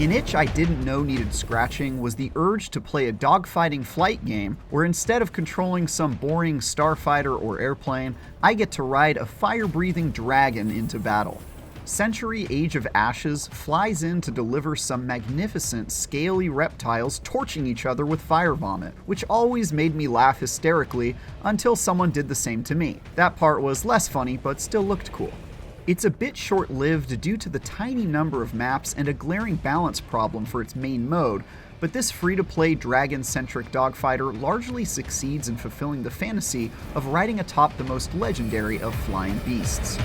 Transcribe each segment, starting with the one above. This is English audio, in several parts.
An itch I didn't know needed scratching was the urge to play a dogfighting flight game where instead of controlling some boring starfighter or airplane, I get to ride a fire-breathing dragon into battle. Century Age of Ashes flies in to deliver some magnificent, scaly reptiles torching each other with fire vomit, which always made me laugh hysterically until someone did the same to me. That part was less funny, but still looked cool. It's a bit short-lived due to the tiny number of maps and a glaring balance problem for its main mode, but this free-to-play dragon-centric dogfighter largely succeeds in fulfilling the fantasy of riding atop the most legendary of flying beasts.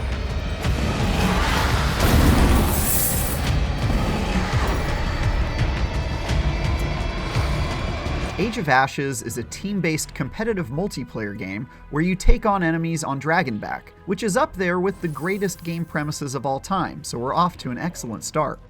Age of Ashes is a team-based competitive multiplayer game where you take on enemies on Dragonback, which is up there with the greatest game premises of all time, so we're off to an excellent start.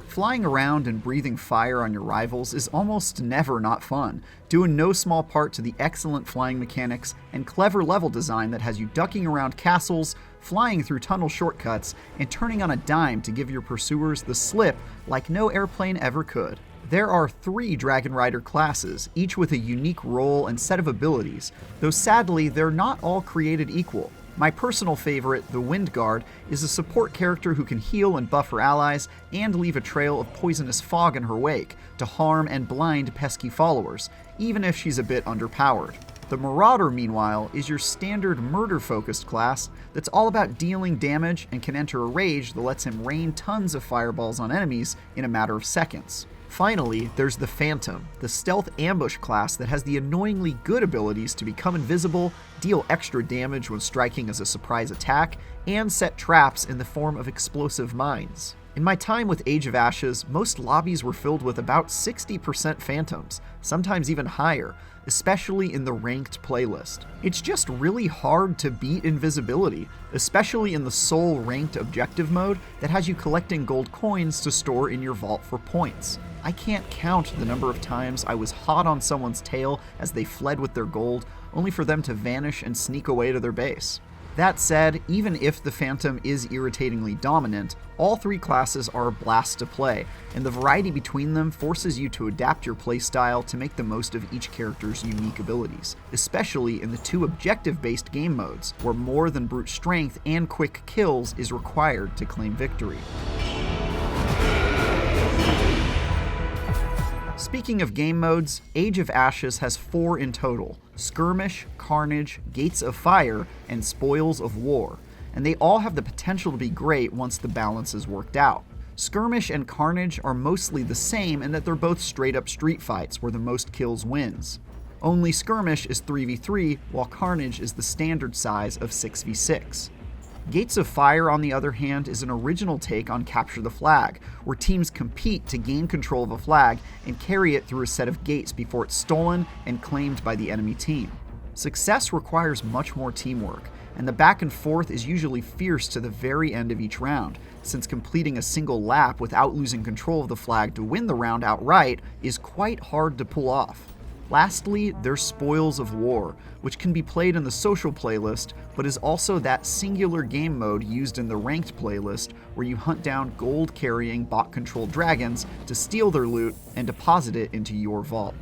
Flying around and breathing fire on your rivals is almost never not fun, due in no small part to the excellent flying mechanics and clever level design that has you ducking around castles, flying through tunnel shortcuts, and turning on a dime to give your pursuers the slip like no airplane ever could. There are 3 Dragonrider classes, each with a unique role and set of abilities, though sadly they're not all created equal. My personal favorite, the Windguard, is a support character who can heal and buff her allies and leave a trail of poisonous fog in her wake to harm and blind pesky followers, even if she's a bit underpowered. The Marauder, meanwhile, is your standard murder-focused class that's all about dealing damage and can enter a rage that lets him rain tons of fireballs on enemies in a matter of seconds. Finally, there's the Phantom, the stealth ambush class that has the annoyingly good abilities to become invisible, deal extra damage when striking as a surprise attack, and set traps in the form of explosive mines. In my time with Age of Ashes, most lobbies were filled with about 60% Phantoms, sometimes even higher, especially in the ranked playlist. It's just really hard to beat invisibility, especially in the sole ranked objective mode that has you collecting gold coins to store in your vault for points. I can't count the number of times I was hot on someone's tail as they fled with their gold, only for them to vanish and sneak away to their base. That said, even if the Phantom is irritatingly dominant, all 3 classes are a blast to play, and the variety between them forces you to adapt your playstyle to make the most of each character's unique abilities, especially in the 2 objective-based game modes, where more than brute strength and quick kills is required to claim victory. Speaking of game modes, Age of Ashes has 4 in total: Skirmish, Carnage, Gates of Fire, and Spoils of War, and they all have the potential to be great once the balance is worked out. Skirmish and Carnage are mostly the same in that they're both straight-up street fights where the most kills wins. Only Skirmish is 3v3, while Carnage is the standard size of 6v6. Gates of Fire, on the other hand, is an original take on Capture the Flag, where teams compete to gain control of a flag and carry it through a set of gates before it's stolen and claimed by the enemy team. Success requires much more teamwork, and the back and forth is usually fierce to the very end of each round, since completing a single lap without losing control of the flag to win the round outright is quite hard to pull off. Lastly, there's Spoils of War, which can be played in the social playlist, but is also that singular game mode used in the ranked playlist where you hunt down gold-carrying bot-controlled dragons to steal their loot and deposit it into your vault.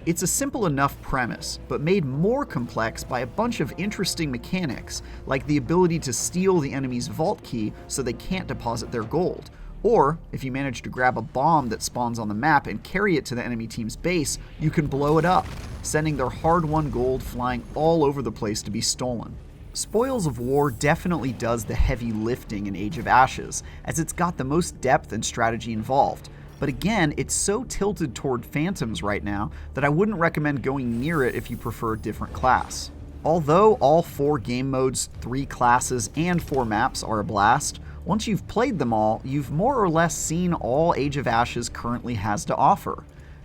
It's a simple enough premise, but made more complex by a bunch of interesting mechanics, like the ability to steal the enemy's vault key so they can't deposit their gold. Or, if you manage to grab a bomb that spawns on the map and carry it to the enemy team's base, you can blow it up, sending their hard-won gold flying all over the place to be stolen. Spoils of War definitely does the heavy lifting in Age of Ashes, as it's got the most depth and strategy involved. But again, it's so tilted toward Phantoms right now that I wouldn't recommend going near it if you prefer a different class. Although all 4 game modes, 3 classes, and 4 maps are a blast, once you've played them all, you've more or less seen all Age of Ashes currently has to offer.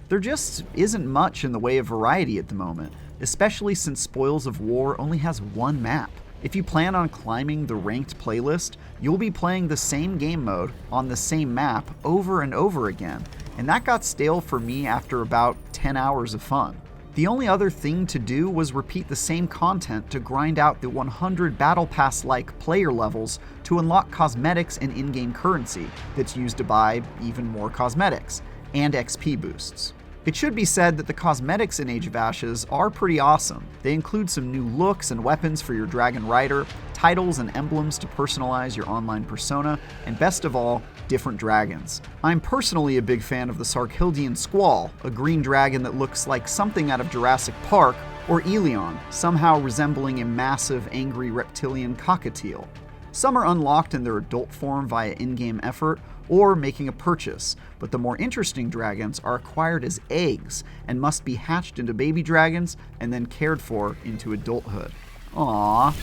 There just isn't much in the way of variety at the moment, especially since Spoils of War only has 1 map. If you plan on climbing the ranked playlist, you'll be playing the same game mode on the same map over and over again, and that got stale for me after about 10 hours of fun. The only other thing to do was repeat the same content to grind out the 100 Battle Pass-like player levels to unlock cosmetics and in-game currency that's used to buy even more cosmetics, and XP boosts. It should be said that the cosmetics in Age of Ashes are pretty awesome. They include some new looks and weapons for your Dragonrider, titles and emblems to personalize your online persona, and best of all, different dragons. I'm personally a big fan of the Sarkildian Squall, a green dragon that looks like something out of Jurassic Park, or Elion, somehow resembling a massive, angry reptilian cockatiel. Some are unlocked in their adult form via in-game effort, or making a purchase, but the more interesting dragons are acquired as eggs and must be hatched into baby dragons and then cared for into adulthood. Aww.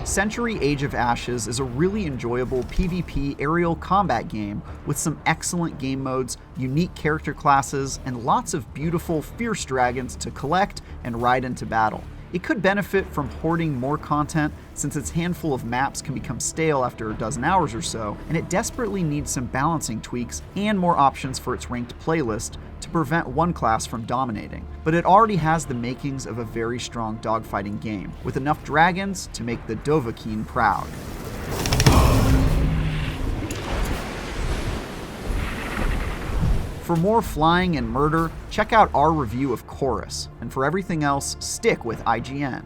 Century Age of Ashes is a really enjoyable PvP aerial combat game with some excellent game modes, unique character classes, and lots of beautiful, fierce dragons to collect and ride into battle. It could benefit from hoarding more content since its handful of maps can become stale after a dozen hours or so, and it desperately needs some balancing tweaks and more options for its ranked playlist to prevent one class from dominating. But it already has the makings of a very strong dogfighting game, with enough dragons to make the Dovahkiin proud. For more flying and murder, check out our review of Chorus, and for everything else, stick with IGN.